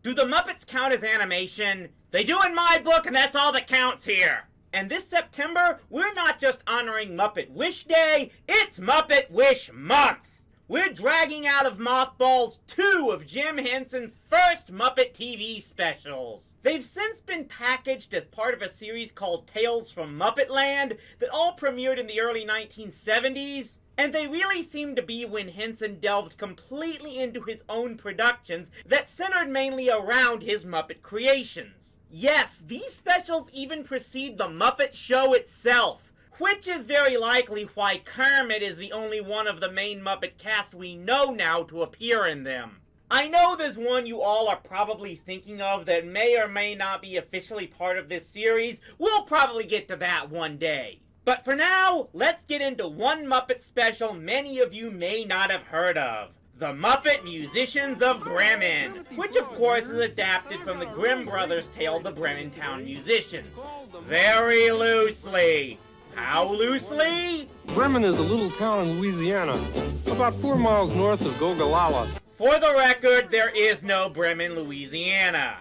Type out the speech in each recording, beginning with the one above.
Do the Muppets count as animation? They do in my book, and that's all that counts here. And this September, we're not just honoring Muppet Wish Day, it's Muppet Wish Month. We're dragging out of mothballs 2 of Jim Henson's first Muppet TV specials. They've since been packaged as part of a series called Tales from Muppetland that all premiered in the early 1970s. And they really seem to be when Henson delved completely into his own productions that centered mainly around his Muppet creations. Yes, these specials even precede the Muppet Show itself, which is very likely why Kermit is the only one of the main Muppet cast we know now to appear in them. I know there's one you all are probably thinking of that may or may not be officially part of this series. We'll probably get to that one day. But for now, let's get into one Muppet special many of you may not have heard of. The Muppet Musicians of Bremen, which of course is adapted from the Grimm brothers' tale, The Bremen Town Musicians. Very loosely. How loosely? Bremen is a little town in Louisiana, about 4 miles north of Gogolala. For the record, there is no Bremen, Louisiana.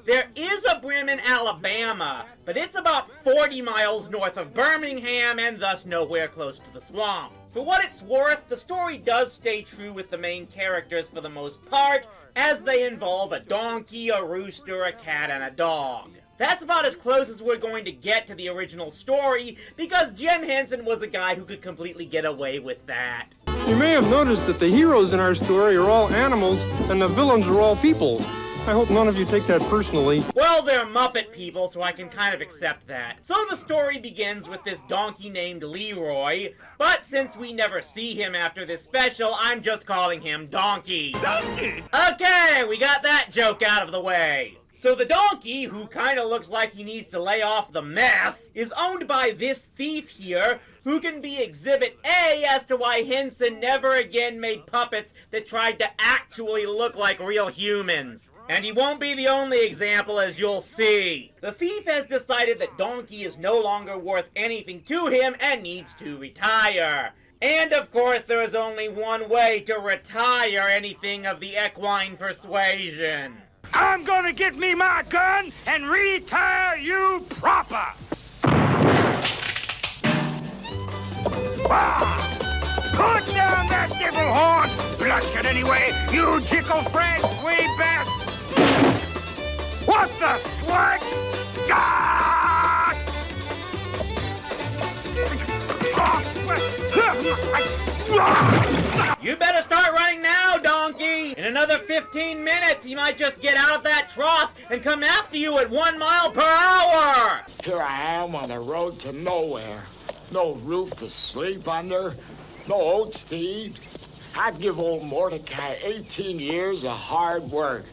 There is a Bremen, Alabama, but it's about 40 miles north of Birmingham and thus nowhere close to the swamp. For what it's worth, the story does stay true with the main characters for the most part, as they involve a donkey, a rooster, a cat, and a dog. That's about as close as we're going to get to the original story, because Jim Henson was a guy who could completely get away with that. You may have noticed that the heroes in our story are all animals and the villains are all people. I hope none of you take that personally. Well, they're Muppet people, so I can kind of accept that. So the story begins with this donkey named Leroy, but since we never see him after this special, I'm just calling him Donkey. Donkey! Okay, we got that joke out of the way. So the donkey, who kind of looks like he needs to lay off the meth, is owned by this thief here, who can be Exhibit A as to why Henson never again made puppets that tried to actually look like real humans. And he won't be the only example, as you'll see. The thief has decided that Donkey is no longer worth anything to him and needs to retire. And of course, there is only one way to retire anything of the equine persuasion. I'm gonna get me my gun and retire you proper! Put down that devil horn! Blush it anyway, you jickle French way back! What the slag? You better start running now, Donkey! In another 15 minutes, he might just get out of that trough and come after you at 1 mile per hour! Here I am on the road to nowhere. No roof to sleep under, no oats to eat. I'd give old Mordecai 18 years of hard work.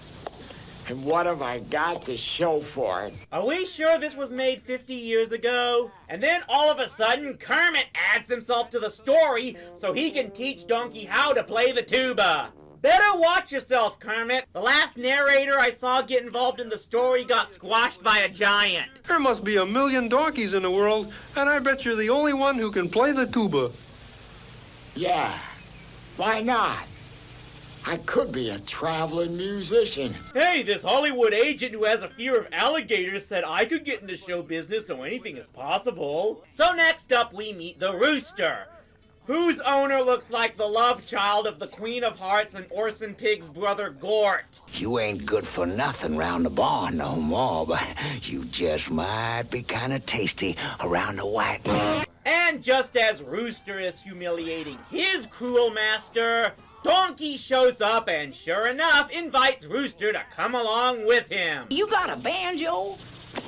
And what have I got to show for it? Are we sure this was made 50 years ago? And then all of a sudden, Kermit adds himself to the story so he can teach Donkey how to play the tuba. Better watch yourself, Kermit. The last narrator I saw get involved in the story got squashed by a giant. There must be 1 million donkeys in the world, and I bet you're the only one who can play the tuba. Yeah, why not? I could be a traveling musician. Hey, this Hollywood agent who has a fear of alligators said I could get into show business, so anything is possible. So next up we meet the Rooster, whose owner looks like the love child of the Queen of Hearts and Orson Pig's brother Gort. You ain't good for nothing round the barn no more, but you just might be kind of tasty around the white. And just as Rooster is humiliating his cruel master, Donkey shows up and sure enough invites Rooster to come along with him. You got a banjo?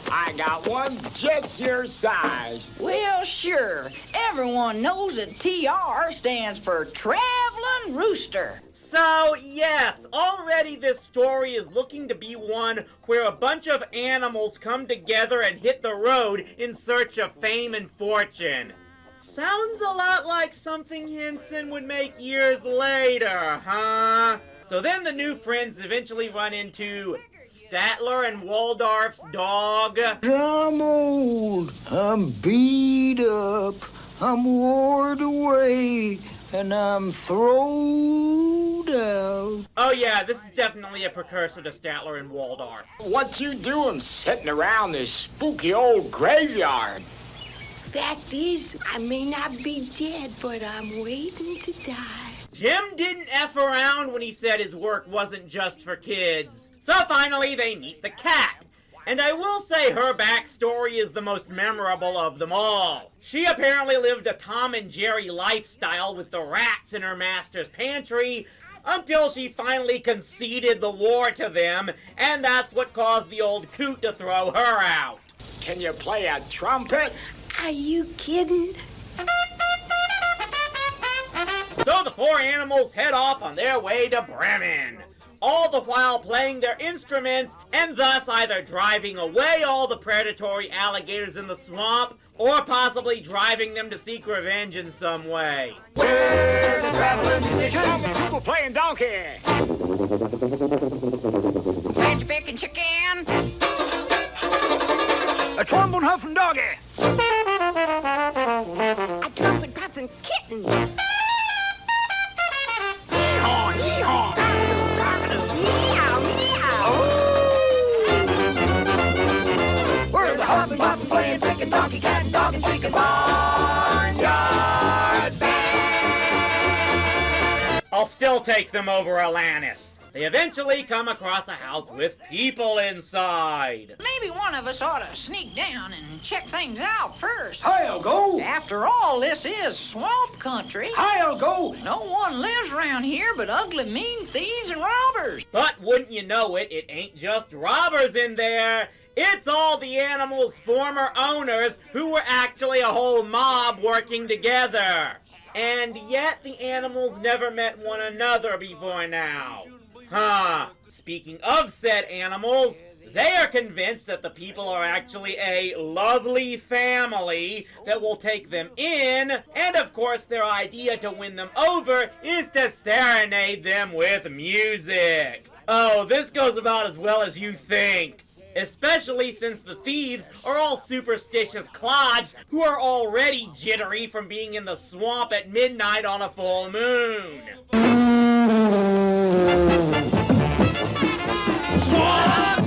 I got one just your size. Well, sure. Everyone knows that TR stands for Traveling Rooster. So, yes, already this story is looking to be one where a bunch of animals come together and hit the road in search of fame and fortune. Sounds a lot like something Henson would make years later, huh? So then the new friends eventually run into Statler and Waldorf's dog. I'm old, I'm beat up, I'm worn away, and I'm throwed out. Oh yeah, this is definitely a precursor to Statler and Waldorf. What you doing sitting around this spooky old graveyard? Fact is, I may not be dead, but I'm waiting to die. Jim didn't F around when he said his work wasn't just for kids. So finally they meet the cat. And I will say her backstory is the most memorable of them all. She apparently lived a Tom and Jerry lifestyle with the rats in her master's pantry until she finally conceded the war to them, and that's what caused the old coot to throw her out. Can you play a trumpet? Are you kidding? So the four animals head off on their way to Bremen, all the while playing their instruments and thus either driving away all the predatory alligators in the swamp or possibly driving them to seek revenge in some way. We're the traveling musicians. People playing donkey. Ranch bacon chicken. A trombone huffing doggy. A trumpet puffin' kitten. Yeehaw, yeehaw. Meow, meow. We're the huffing, puffing, playing, picking, donkey, cat, and dog, and shrieking barnyard band. I'll still take them over Alanis. They eventually come across a house with people inside. Maybe one of us ought to sneak down and check things out first. I'll go. After all, this is swamp country. I'll go. No one lives around here but ugly, mean thieves and robbers. But wouldn't you know it, it ain't just robbers in there. It's all the animals' former owners who were actually a whole mob working together. And yet the animals never met one another before now. Huh. Speaking of said animals, they are convinced that the people are actually a lovely family that will take them in, and of course their idea to win them over is to serenade them with music. Oh, this goes about as well as you think. Especially since the thieves are all superstitious clods who are already jittery from being in the swamp at midnight on a full moon. Swamp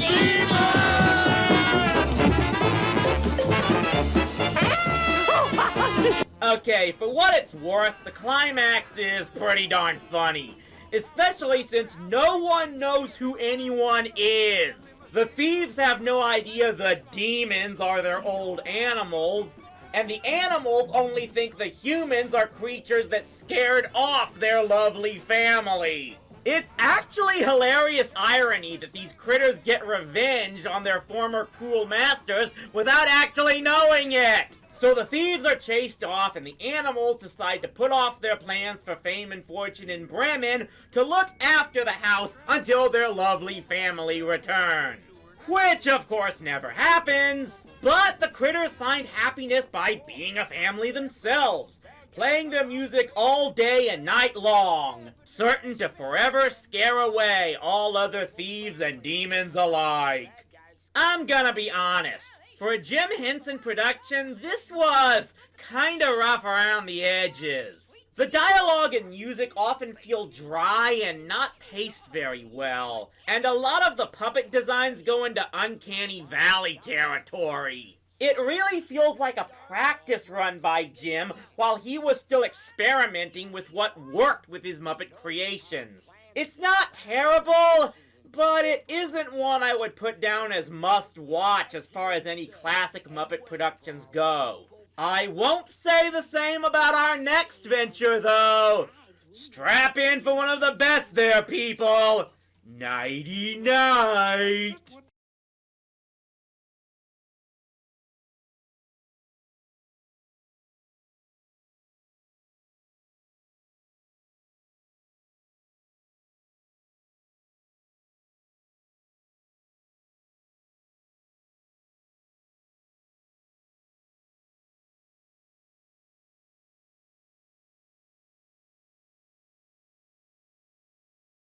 Okay, for what it's worth, the climax is pretty darn funny. Especially since no one knows who anyone is. The thieves have no idea the demons are their old animals, and the animals only think the humans are creatures that scared off their lovely family. It's actually hilarious irony that these critters get revenge on their former cruel masters without actually knowing it. So the thieves are chased off and the animals decide to put off their plans for fame and fortune in Bremen to look after the house until their lovely family returns. Which, of course, never happens. But the critters find happiness by being a family themselves, playing their music all day and night long, certain to forever scare away all other thieves and demons alike. I'm gonna be honest. For a Jim Henson production, this was kinda rough around the edges. The dialogue and music often feel dry and not paced very well, and a lot of the puppet designs go into uncanny valley territory. It really feels like a practice run by Jim while he was still experimenting with what worked with his Muppet creations. It's not terrible, but it isn't one I would put down as must-watch as far as any classic Muppet productions go. I won't say the same about our next venture, though. Strap in for one of the best there, people. Nighty-night.